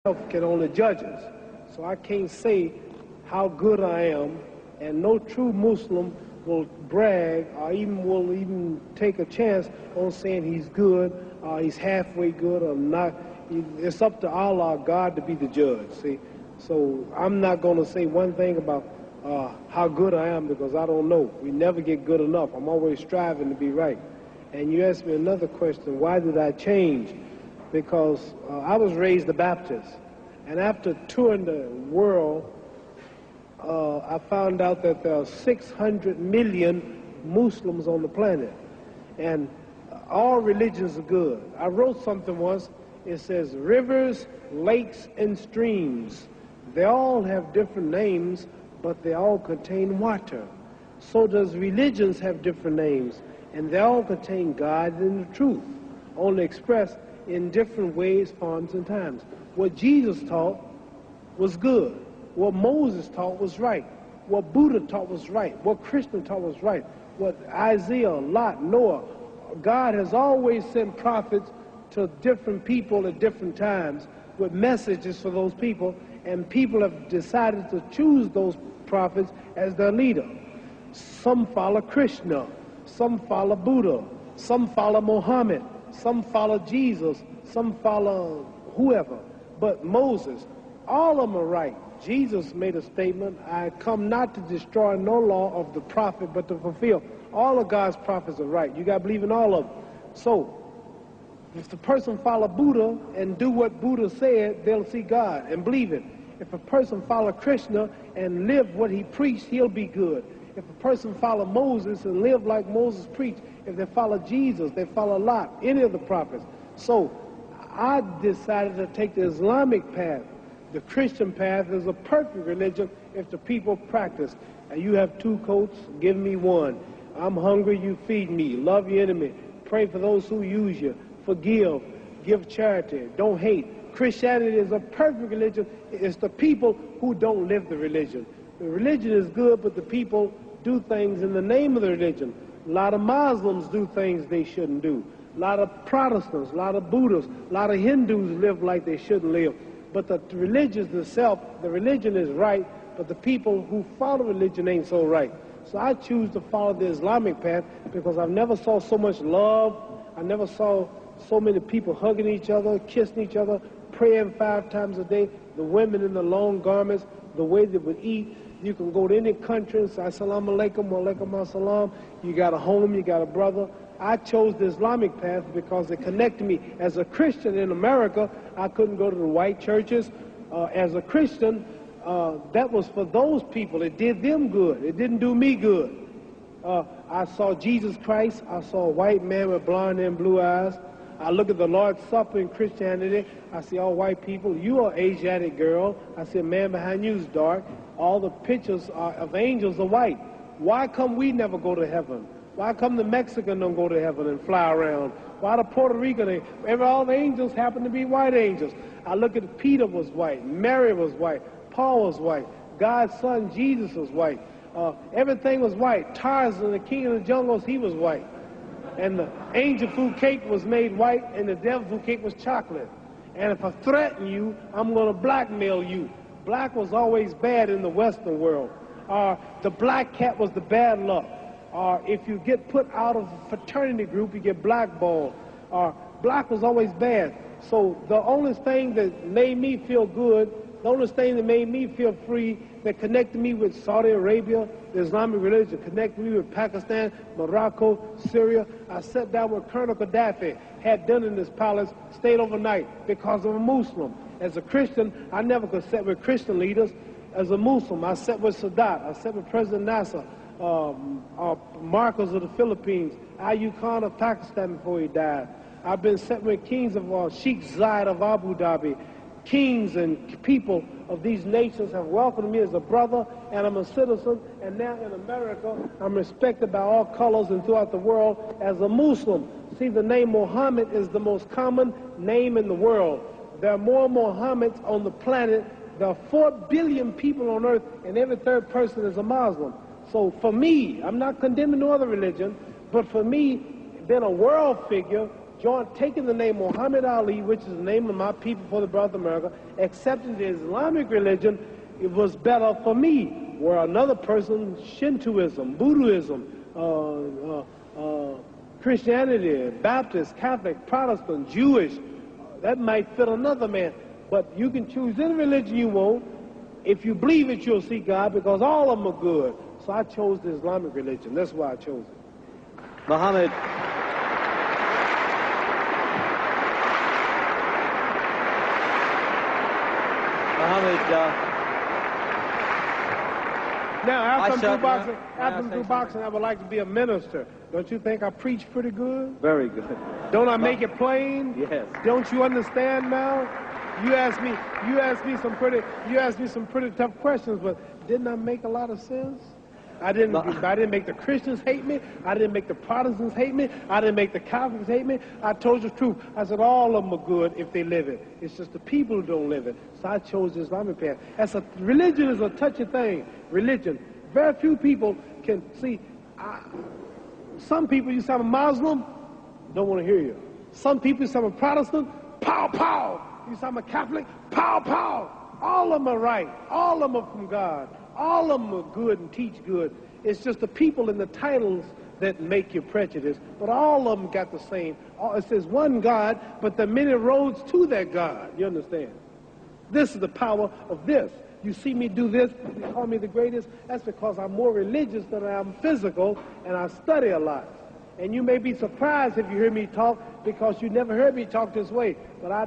can only judge us. So I can't say how good I am, and no true Muslim will brag or will take a chance on saying he's good, or he's halfway good or not. It's up to Allah, God, to be the judge, see. So I'm not going to say one thing about how good I am, because I don't know. We never get good enough. I'm always striving to be right. And you asked me another question, why did I change? Because I was raised a Baptist. And after touring the world, I found out that there are 600 million Muslims on the planet. And all religions are good. I wrote something once. It says, rivers, lakes, and streams. They all have different names, but they all contain water. So does religions have different names, and they all contain God and the truth, only expressed in different ways, forms, and times. What Jesus taught was good. What Moses taught was right. What Buddha taught was right. What Krishna taught was right. What Isaiah, Lot, Noah. God has always sent prophets to different people at different times with messages for those people, and people have decided to choose those prophets as their leader. Some follow Krishna, some follow Buddha, some follow Muhammad, some follow Jesus, some follow whoever. But Moses, all of them are right. Jesus made a statement, I come not to destroy no law of the prophet, but to fulfill. All of God's prophets are right. You got to believe in all of them. So, if the person follow Buddha and do what Buddha said, they'll see God and believe it. If a person follow Krishna and live what he preached, he'll be good. If a person follow Moses and live like Moses preached, if they follow Jesus, they follow Lot, any of the prophets. So I decided to take the Islamic path. The Christian path is a perfect religion if the people practice. And you have two coats, give me one. I'm hungry, you feed me. Love your enemy. Pray for those who use you. Forgive. Give charity. Don't hate. Christianity is a perfect religion. It's the people who don't live the religion. The religion is good, but the people do things in the name of the religion. A lot of Muslims do things they shouldn't do. A lot of Protestants, a lot of Buddhists, a lot of Hindus live like they shouldn't live. But the religion itself, the religion is right, but the people who follow religion ain't so right. So I choose to follow the Islamic path because I've never saw so much love. I never saw so many people hugging each other, kissing each other, praying 5 times a day, the women in the long garments, the way they would eat. You can go to any country and say, Assalamu alaikum, wa alaikum assalam. You got a home, you got a brother. I chose the Islamic path because it connected me. As a Christian in America, I couldn't go to the white churches. As a Christian, that was for those people. It did them good. It didn't do me good. I saw Jesus Christ. I saw a white man with blonde and blue eyes. I look at the Lord's Supper in Christianity. I see all white people. You are an Asiatic girl. I see a man behind you is dark. All the pictures of angels are white. Why come we never go to heaven? Why come the Mexican don't go to heaven and fly around? Why the Puerto Rican, all the angels happen to be white angels? I look at Peter was white. Mary was white. Paul was white. God's son Jesus was white. Everything was white. Tarzan, the king of the jungles, he was white. And the angel food cake was made white, and the devil food cake was chocolate. And if I threaten you, I'm going to blackmail you. Black was always bad in the Western world. The black cat was the bad luck. If you get put out of a fraternity group, you get blackballed. Black was always bad. So the only thing that made me feel good, the only thing that made me feel free, that connected me with Saudi Arabia, the Islamic religion, connected me with Pakistan, Morocco, Syria. I sat down with Colonel Gaddafi, had dinner in his palace, stayed overnight because I'm a Muslim. As a Christian, I never could sit with Christian leaders. As a Muslim, I sat with Sadat, I sat with President Nasser, Marcos of the Philippines, Ayub Khan of Pakistan before he died. I've been sitting with kings of Sheikh Zayed of Abu Dhabi. Kings and people of these nations have welcomed me as a brother, and I'm a citizen, and now in America, I'm respected by all colors and throughout the world as a Muslim. See, the name Muhammad is the most common name in the world. There are more Muhammads on the planet. There are 4 billion people on earth, and every 3rd person is a Muslim. So for me, I'm not condemning no other religion, but for me, being a world figure, taking the name Muhammad Ali, which is the name of my people for the brother of America, accepting the Islamic religion, it was better for me. Where another person, Shintoism, Buddhism, Christianity, Baptist, Catholic, Protestant, Jewish, that might fit another man. But you can choose any religion you want. If you believe it, you'll see God, because all of them are good. So I chose the Islamic religion. That's why I chose it. Muhammad. Now, after I'm through boxing, I would like to be a minister. Don't you think I preach pretty good? Very good. Don't I make it plain? Yes. Don't you understand now? You asked me some pretty tough questions, but didn't I make a lot of sense? I didn't make the Christians hate me. I didn't make the Protestants hate me. I didn't make the Catholics hate me. I told you the truth. I said all of them are good if they live it. It's just the people who don't live it. So I chose the Islamic path. Religion is a touchy thing. Religion. Very few people can see. Some people, you say I'm a Muslim, don't want to hear you. Some people, you say I'm a Protestant, pow, pow. You say I'm a Catholic, pow, pow. All of them are right. All of them are from God. All of them are good and teach good. It's just the people and the titles that make you prejudiced. But all of them got the same. It says one God, but there are many roads to that God. You understand? This is the power of this. You see me do this, you call me the greatest. That's because I'm more religious than I am physical, and I study a lot. And you may be surprised if you hear me talk, because you never heard me talk this way. But I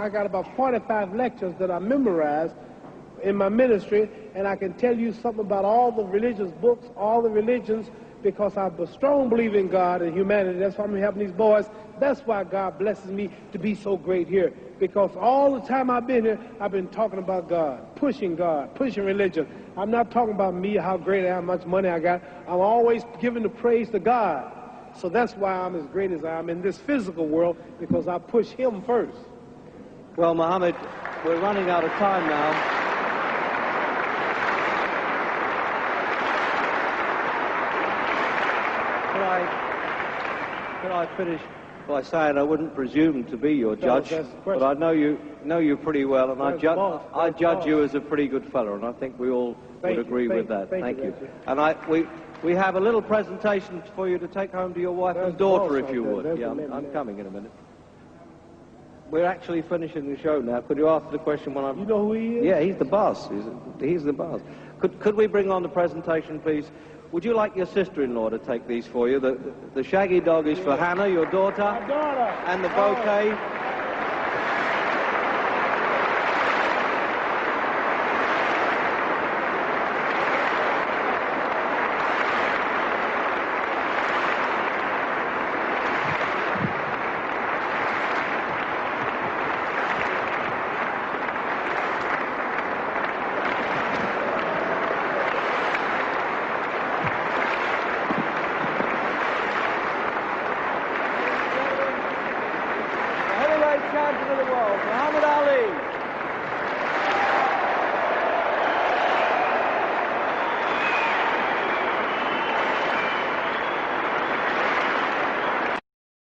got about 45 lectures that I memorized in my ministry, and I can tell you something about all the religious books, all the religions, because I'm a strong believer in God and humanity. That's why I'm helping these boys. That's why God blesses me to be so great here. Because all the time I've been here, I've been talking about God, pushing religion. I'm not talking about me, how great I am, how much money I got. I'm always giving the praise to God. So that's why I'm as great as I am in this physical world, because I push Him first. Well, Muhammad, we're running out of time now. Could I finish by saying I wouldn't presume to be your judge, but I know you pretty well, and I judge you as a pretty good fellow, and I think we all would agree with that. Thank you. And we have a little presentation for you to take home to your wife and daughter, if you would. Yeah, I'm coming in a minute. We're actually finishing the show now. Could you ask the question when I'm... You know who he is? Yeah, he's the boss. He's the boss. Could we bring on the presentation, please? Would you like your sister-in-law to take these for you? The shaggy dog is for Hannah, your daughter. My daughter. And the bouquet